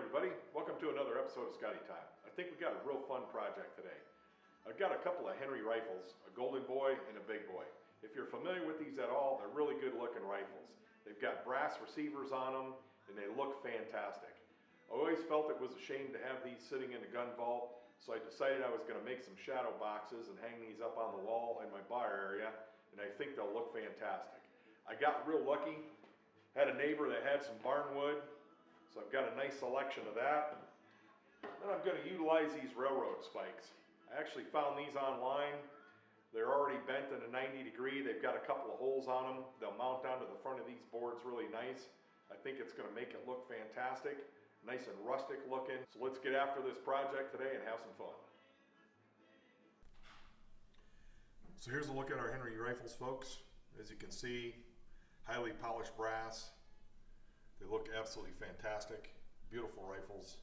everybody. Welcome to another episode of Scotty Time. I think we got a real fun project today. I've got a couple of Henry rifles, a Golden Boy and a Big Boy. If you're familiar with these at all, they're really good looking rifles. They've got brass receivers on them and they look fantastic. I always felt it was a shame to have these sitting in a gun vault, so I decided I was going to make some shadow boxes and hang these up on the wall in my bar area, and I think they'll look fantastic. I got real lucky, had a neighbor that had some barnwood, so I've got a nice selection of that. Then I'm going to utilize these railroad spikes. I actually found these online. They're already bent in a 90 degree. They've got a couple of holes on them. They'll mount onto the front of these boards really nice. I think it's going to make it look fantastic, nice and rustic looking. So let's get after this project today and have some fun. So here's a look at our Henry rifles, folks. As you can see, highly polished brass. They look absolutely fantastic. Beautiful rifles.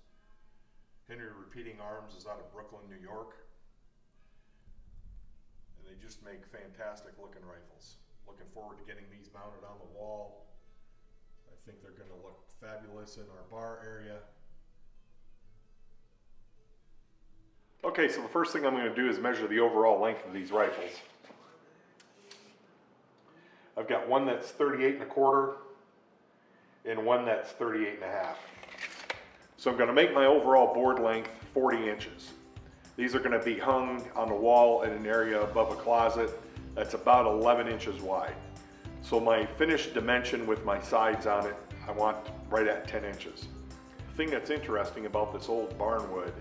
Henry Repeating Arms is out of Brooklyn, New York. And they just make fantastic looking rifles. Looking forward to getting these mounted on the wall. I think they're going to look fabulous in our bar area. Okay, so the first thing I'm going to do is measure the overall length of these rifles. I've got one that's 38 1/4 and one that's 38 1/2. So I'm going to make my overall board length 40 inches. These are going to be hung on the wall in an area above a closet that's about 11 inches wide. So my finished dimension with my sides on it, I want right at 10 inches. The thing that's interesting about this old barnwood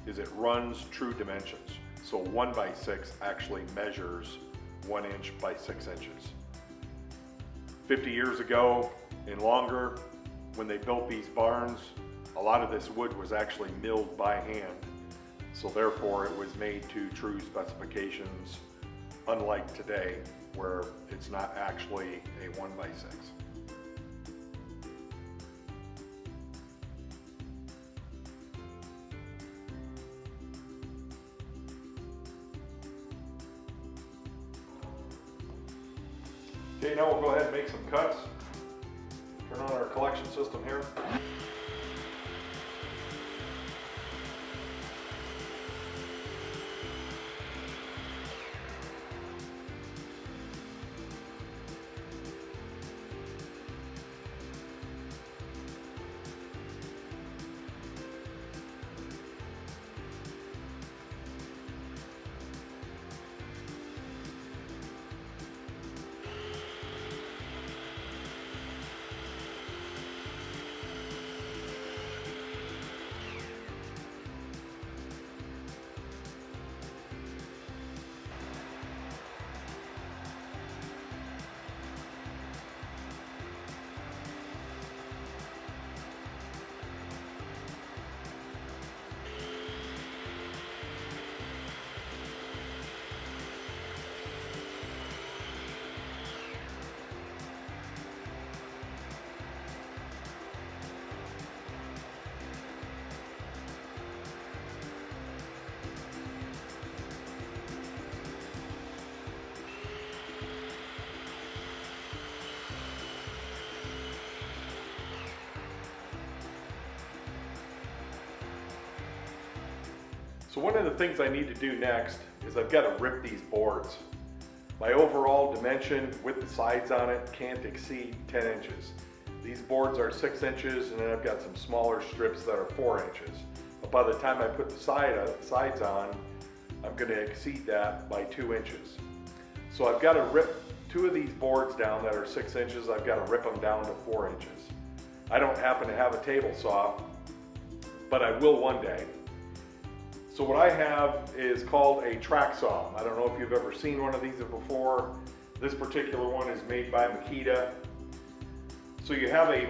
is it runs true dimensions. So 1x6 actually measures 1 inch by 6 inches. 50 years ago and longer, when they built these barns, a lot of this wood was actually milled by hand. So therefore it was made to true specifications, unlike today where it's not actually a 1x6. Okay, now we'll go ahead and make some cuts. Turn on our collection system here. So one of the things I need to do next is I've got to rip these boards. My overall dimension with the sides on it can't exceed 10 inches. These boards are 6 inches, and then I've got some smaller strips that are 4 inches. But by the time I put the sides on, I'm going to exceed that by 2 inches. So I've got to rip 2 of these boards down that are 6 inches. I've got to rip them down to 4 inches. I don't happen to have a table saw, but I will one day. So what I have is called a track saw. I don't know if you've ever seen one of these before. This particular one is made by Makita. So you have an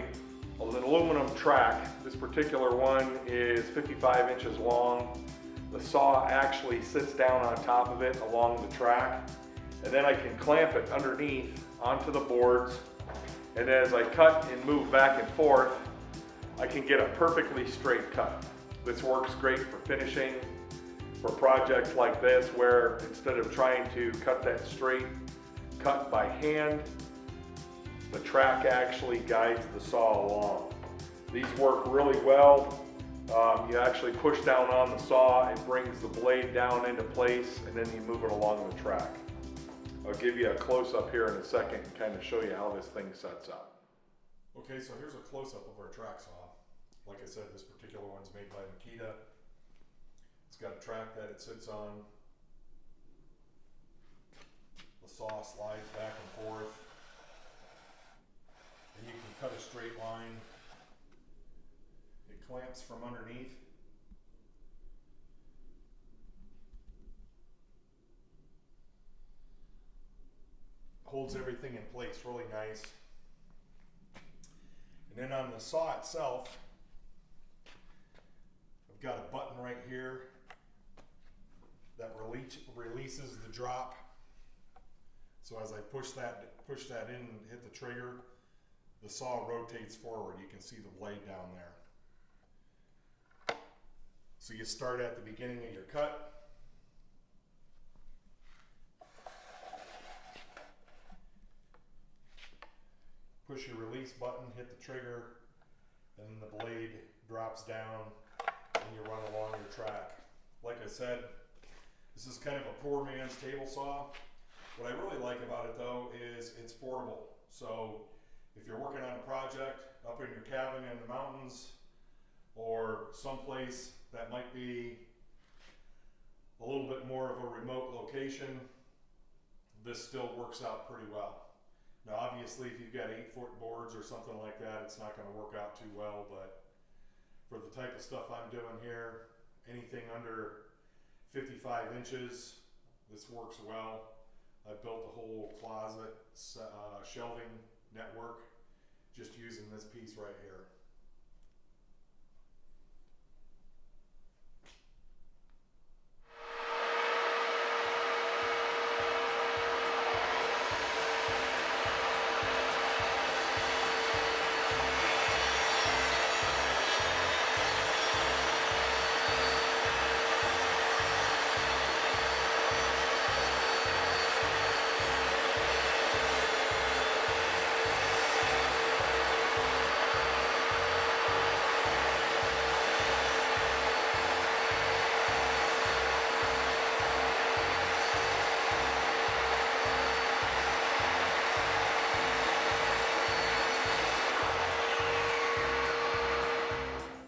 aluminum track. This particular one is 55 inches long. The saw actually sits down on top of it along the track. And then I can clamp it underneath onto the boards. And as I cut and move back and forth, I can get a perfectly straight cut. This works great for finishing, for projects like this where instead of trying to cut that straight cut by hand, the track actually guides the saw along. These work really well You actually push down on the saw, it brings the blade down into place, and then you move it along the track. I'll give you a close-up here in a second and kind of show you how this thing sets up. Okay, so here's a close-up of our track saw. Like I said, this particular one's made by Makita. It's got a track that it sits on. The saw slides back and forth. And you can cut a straight line. It clamps from underneath. Holds everything in place really nice. And then on the saw itself, I've got a button right here that releases the drop. So as I push that in and hit the trigger, the saw rotates forward. You can see the blade down there. So you start at the beginning of your cut. Push your release button, hit the trigger, and then the blade drops down and you run along your track. Like I said, this is kind of a poor man's table saw. What I really like about it though is it's portable. So if you're working on a project up in your cabin in the mountains or someplace that might be a little bit more of a remote location, this still works out pretty well. Now obviously if you've got 8-foot boards or something like that, it's not going to work out too well, but for the type of stuff I'm doing here, anything under 55 inches, this works well. I've built a whole closet shelving network just using this piece right here.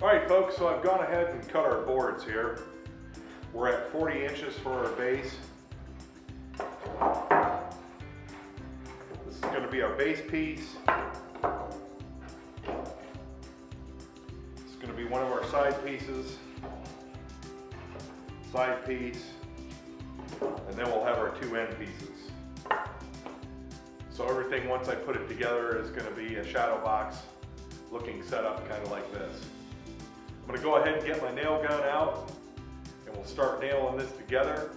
Alright folks, so I've gone ahead and cut our boards here. We're at 40 inches for our base. This is going to be our base piece. It's going to be one of our side pieces, side piece, and then we'll have our two end pieces. So everything, once I put it together, is going to be a shadow box looking setup kind of like this. I'm going to go ahead and get my nail gun out and we'll start nailing this together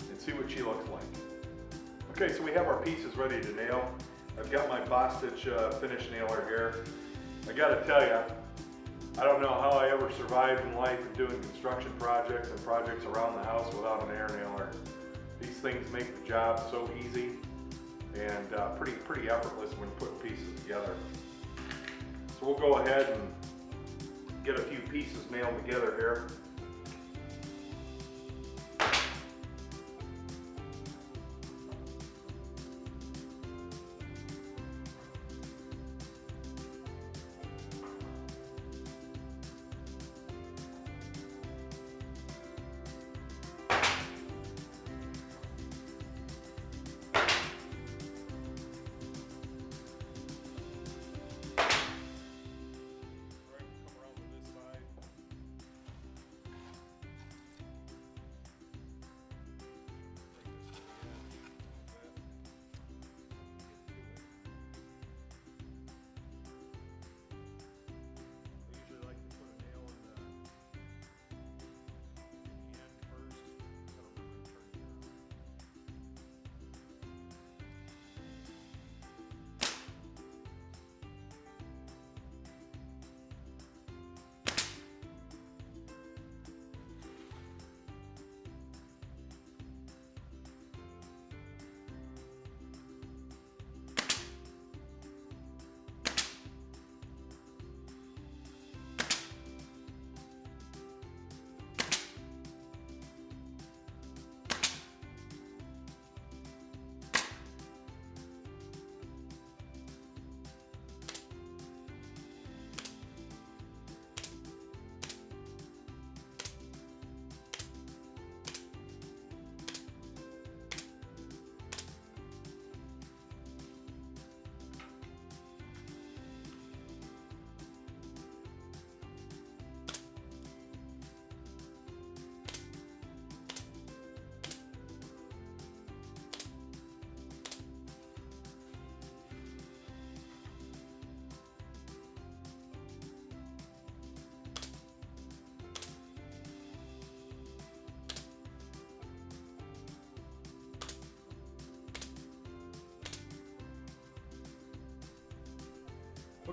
and see what she looks like. Okay, so we have our pieces ready to nail. I've got my Bostitch finish nailer here. I got to tell you, I don't know how I ever survived in life of doing construction projects and projects around the house without an air nailer. These things make the job so easy and pretty effortless when putting pieces together. So we'll go ahead and get a few pieces nailed together here.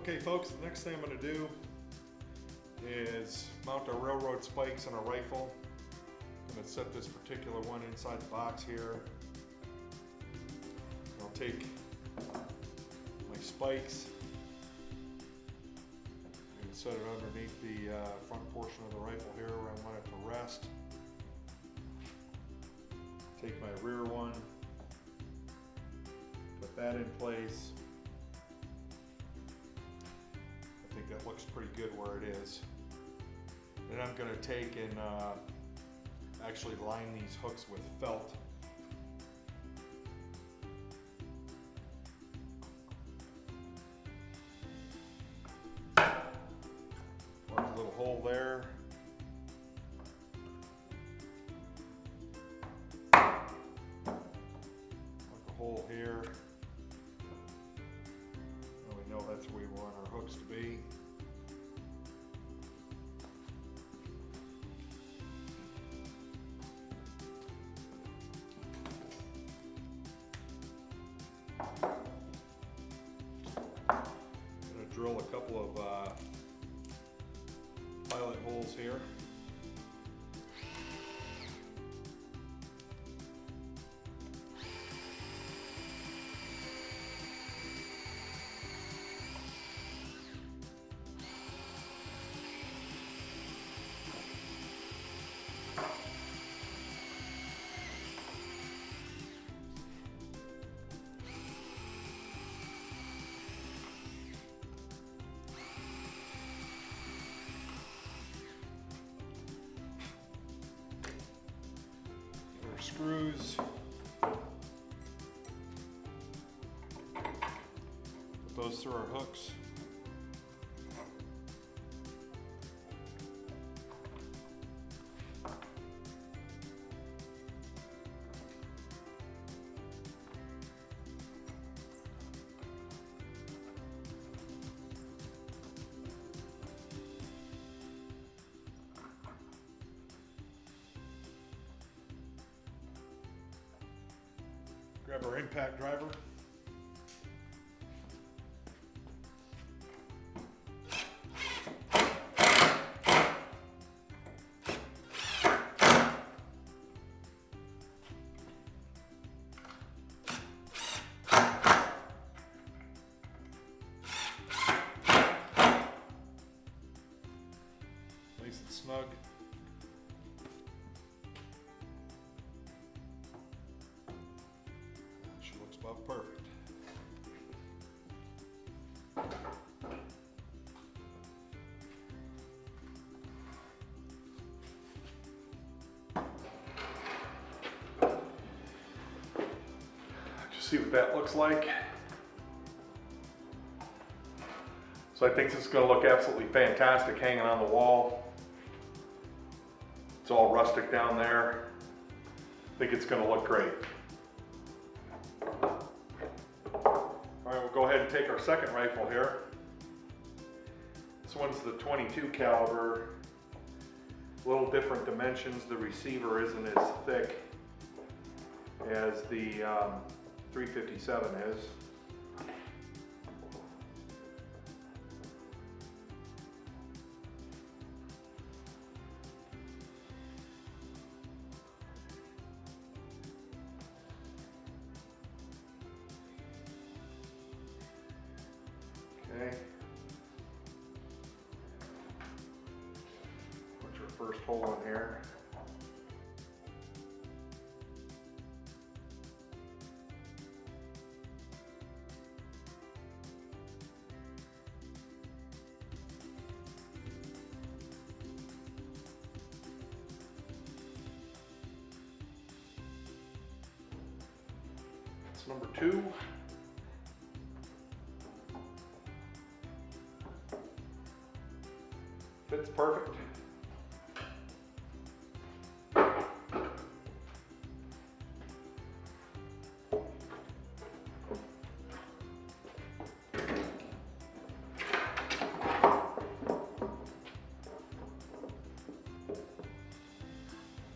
Okay folks, the next thing I'm going to do is mount our railroad spikes on a rifle. I'm going to set this particular one inside the box here. I'll take my spikes and set it underneath the front portion of the rifle here where I want it to rest. Take my rear one, put that in place. I think that looks pretty good where it is. Then I'm going to take and actually line these hooks with felt. Mark a little hole there. Mark a hole here. Now we know that's where we want our hooks to be. Drill a couple of pilot holes here. Screws. Put those through our hooks. Grab our impact driver. Nice and snug. About perfect. Just see what that looks like. So I think this is going to look absolutely fantastic hanging on the wall. It's all rustic down there. I think it's going to look great. Alright, we'll go ahead and take our second rifle here. This one's the .22 caliber. A little different dimensions. The receiver isn't as thick as the .357 is. Okay. Put your first hole in here. That's number 2. Fits perfect.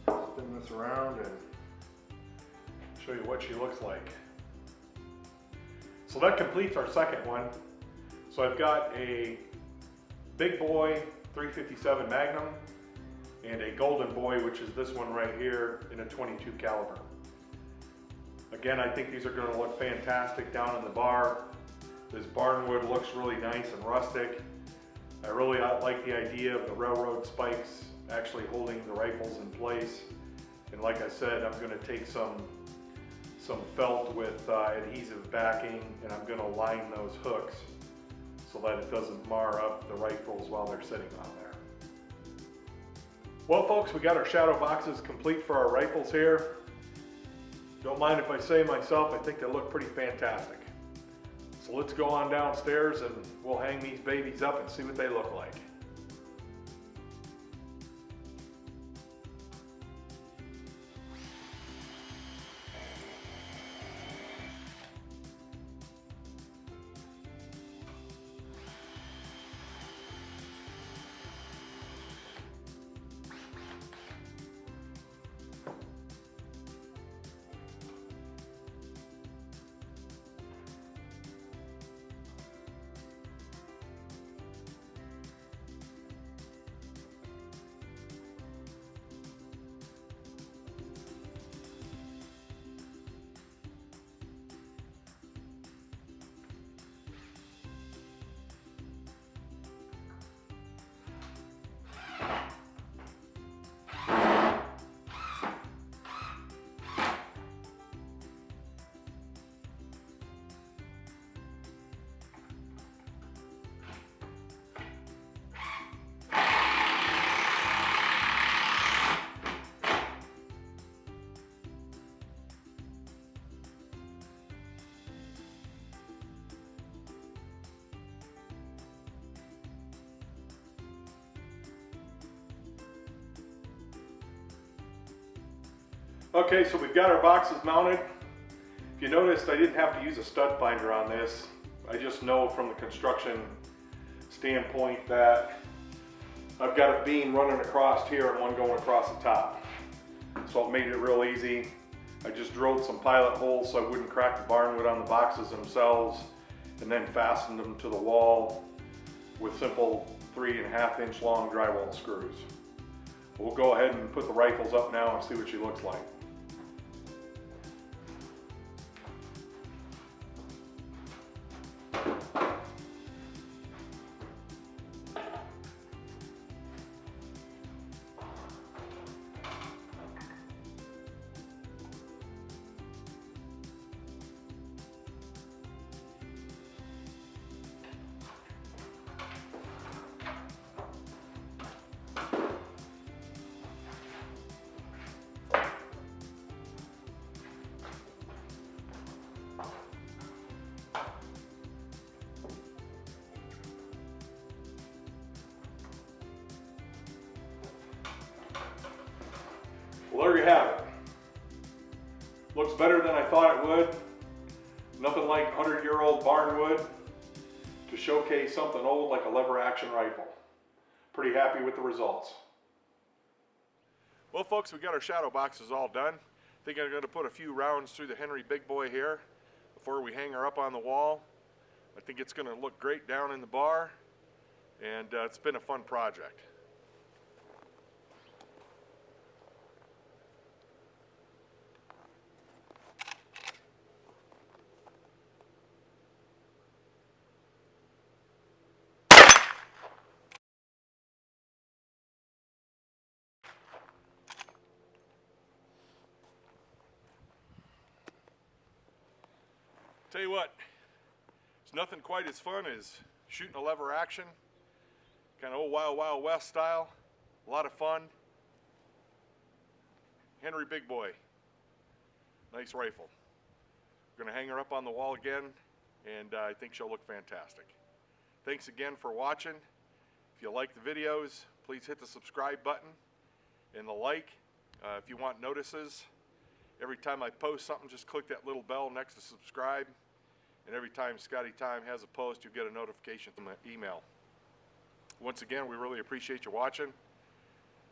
Spin this around and show you what she looks like. So that completes our second one. So I've got a Big Boy 357 Magnum and a Golden Boy, which is this one right here, in a 22 caliber. Again, I think these are going to look fantastic down in the bar. This barnwood looks really nice and rustic. I really like the idea of the railroad spikes actually holding the rifles in place. And like I said, I'm going to take some felt with adhesive backing, and I'm going to line those hooks so that it doesn't mar up the rifles while they're sitting on there. Well folks, we got our shadow boxes complete for our rifles here. Don't mind if I say myself, I think they look pretty fantastic. So let's go on downstairs and we'll hang these babies up and see what they look like. Okay, so we've got our boxes mounted. If you noticed, I didn't have to use a stud finder on this. I just know from the construction standpoint that I've got a beam running across here and one going across the top. So it made it real easy. I just drilled some pilot holes so I wouldn't crack the barnwood on the boxes themselves, and then fastened them to the wall with simple 3.5 inch long drywall screws. We'll go ahead and put the rifles up now and see what she looks like. Well, there you have it. Looks better than I thought it would. Nothing like 100-year-old barnwood to showcase something old like a lever action rifle. Pretty happy with the results. Well folks, we got our shadow boxes all done. I think I'm going to put a few rounds through the Henry Big Boy here before we hang her up on the wall. I think it's going to look great down in the bar, and it's been a fun project. Tell you what, it's nothing quite as fun as shooting a lever action, kind of old Wild West style. A lot of fun. Henry Big Boy, nice rifle. We're going to hang her up on the wall again, and I think she'll look fantastic. Thanks again for watching. If you like the videos, please hit the subscribe button and the like. If you want notices, every time I post something, just click that little bell next to subscribe. And every time Scotty Time has a post, you'll get a notification from the email. Once again, we really appreciate you watching.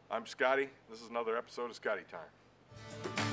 I'm Scotty. This is another episode of Scotty Time.